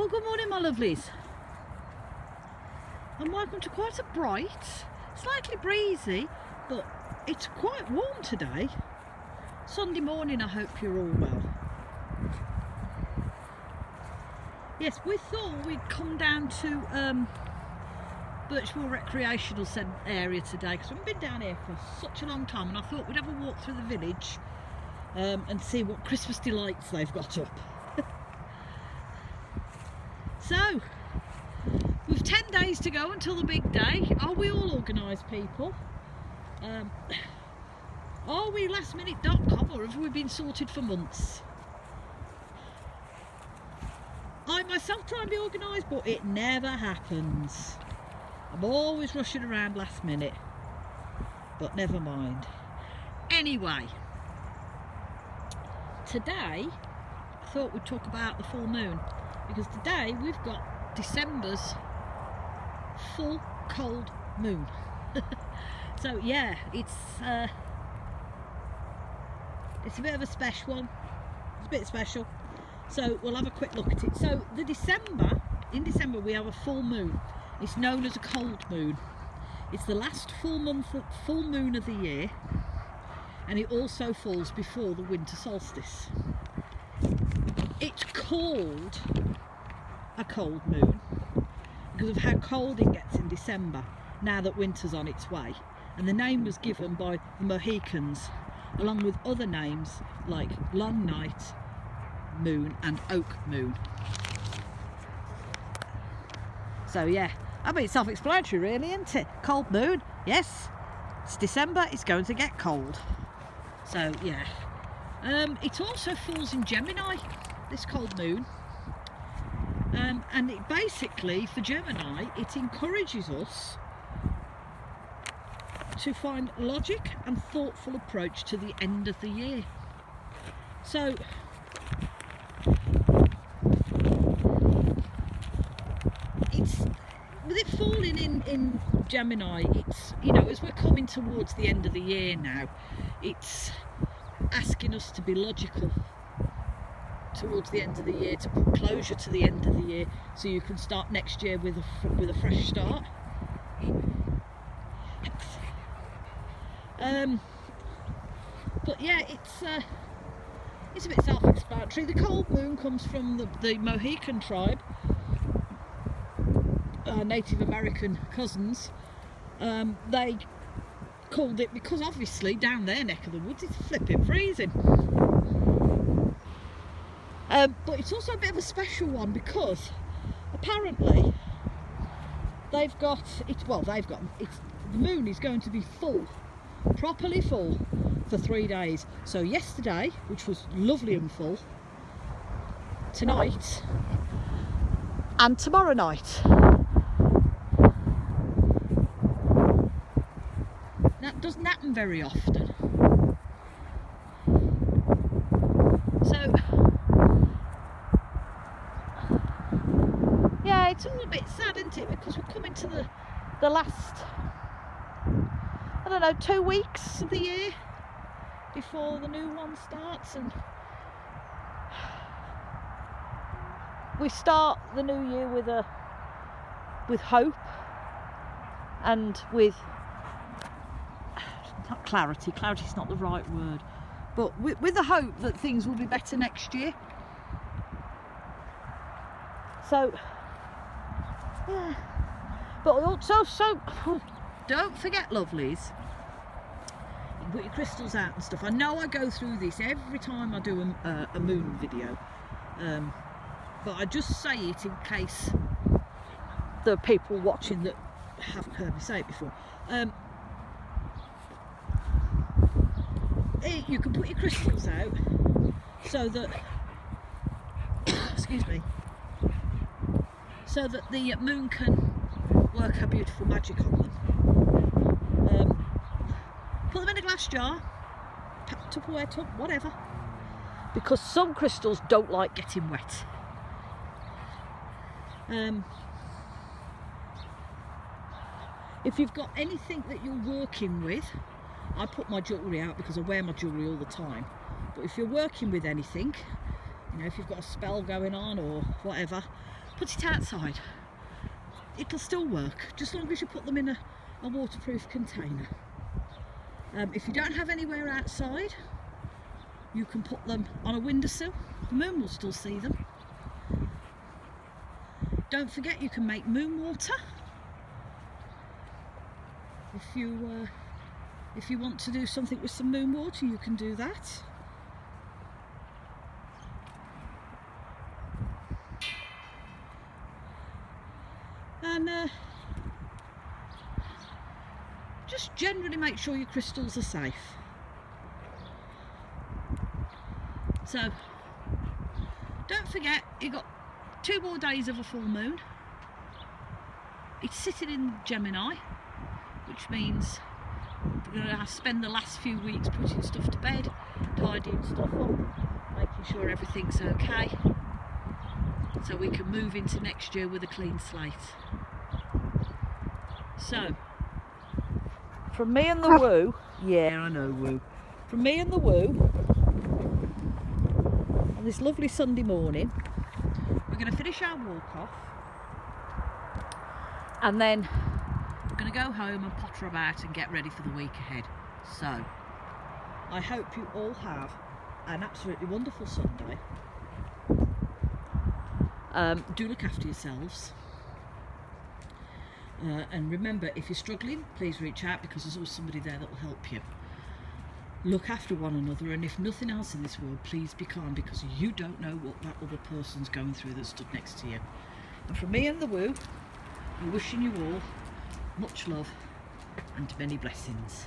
Well, good morning, my lovelies, and welcome to quite a bright, slightly breezy, but it's quite warm today. Sunday morning. I hope you're all well. Yes, we thought we'd come down to Birchwell Recreational Centre area today because we haven't been down here for such a long time, and I thought we'd have a walk through the village and see what Christmas delights they've got up. So, we've 10 days to go until the big day. Are we all organised people? Are we lastminute.com, or have we been sorted for months? I myself try and be organised, but it never happens. I'm always rushing around last minute, but never mind. Anyway, today I thought we'd talk about the full moon, because today we've got December's full cold moon. So yeah, it's a bit of a special one. It's a bit special. So we'll have a quick look at it. So in December we have a full moon. It's known as a cold moon. It's the last full moon of the year, and it also falls before the winter solstice. It's called a cold moon because of how cold it gets in December now that winter's on its way, and the name was given by the Mohicans, along with other names like long night moon and oak moon. So yeah, I mean, it's self-explanatory really, isn't it? Cold moon, yes, it's December, it's going to get cold. So yeah, it also falls in Gemini, this cold moon, and it basically, for Gemini, it encourages us to find logic and thoughtful approach to the end of the year. So it's, with it falling in Gemini, it's, you know, as we're coming towards the end of the year now, it's asking us to be logical towards the end of the year, to put closure to the end of the year, so you can start next year with a fresh start. But yeah, it's a bit self-explanatory. The cold moon comes from the Mohican tribe, Native American cousins. They called it because obviously down their neck of the woods it's flipping freezing. But it's also a bit of a special one because apparently the moon is going to be full, properly full, for 3 days. So yesterday, which was lovely and full, tonight and tomorrow night. That doesn't happen very often. So yeah, it's all a bit sad, isn't it? Because we're coming to the last, I don't know, 2 weeks of the year before the new one starts, and we start the new year with hope and with not clarity. Clarity's not the right word, but with the hope that things will be better next year. So yeah, but also, don't forget, lovelies, you can put your crystals out and stuff. I know I go through this every time I do a moon video, but I just say it in case there are people watching that haven't heard me say it before. You can put your crystals out so that excuse me, so that the moon can work her beautiful magic on them. Put them in a glass jar, Tupperware tub, whatever, because some crystals don't like getting wet. If you've got anything that you're working with, I put my jewellery out because I wear my jewellery all the time, but if you're working with anything, you know, if you've got a spell going on or whatever, put it outside. It'll still work, just as long as you put them in a waterproof container. If you don't have anywhere outside, you can put them on a windowsill. The moon will still see them. Don't forget, you can make moon water. If you want to do something with some moon water, you can do that. And just generally make sure your crystals are safe. So don't forget, you've got 2 more days of a full moon. It's sitting in Gemini, which means we're going to spend the last few weeks putting stuff to bed, tidying stuff up, making sure everything's okay, so we can move into next year with a clean slate. So, from me and the woo, yeah, I know woo, from me and the woo, on this lovely Sunday morning, we're going to finish our walk off, and then we're going to go home and potter about and get ready for the week ahead. So, I hope you all have an absolutely wonderful Sunday. Do look after yourselves. And remember, if you're struggling, please reach out, because there's always somebody there that will help you. Look after one another, and if nothing else in this world, please be kind, because you don't know what that other person's going through that stood next to you. And from me and the woo, we're wishing you all much love and many blessings.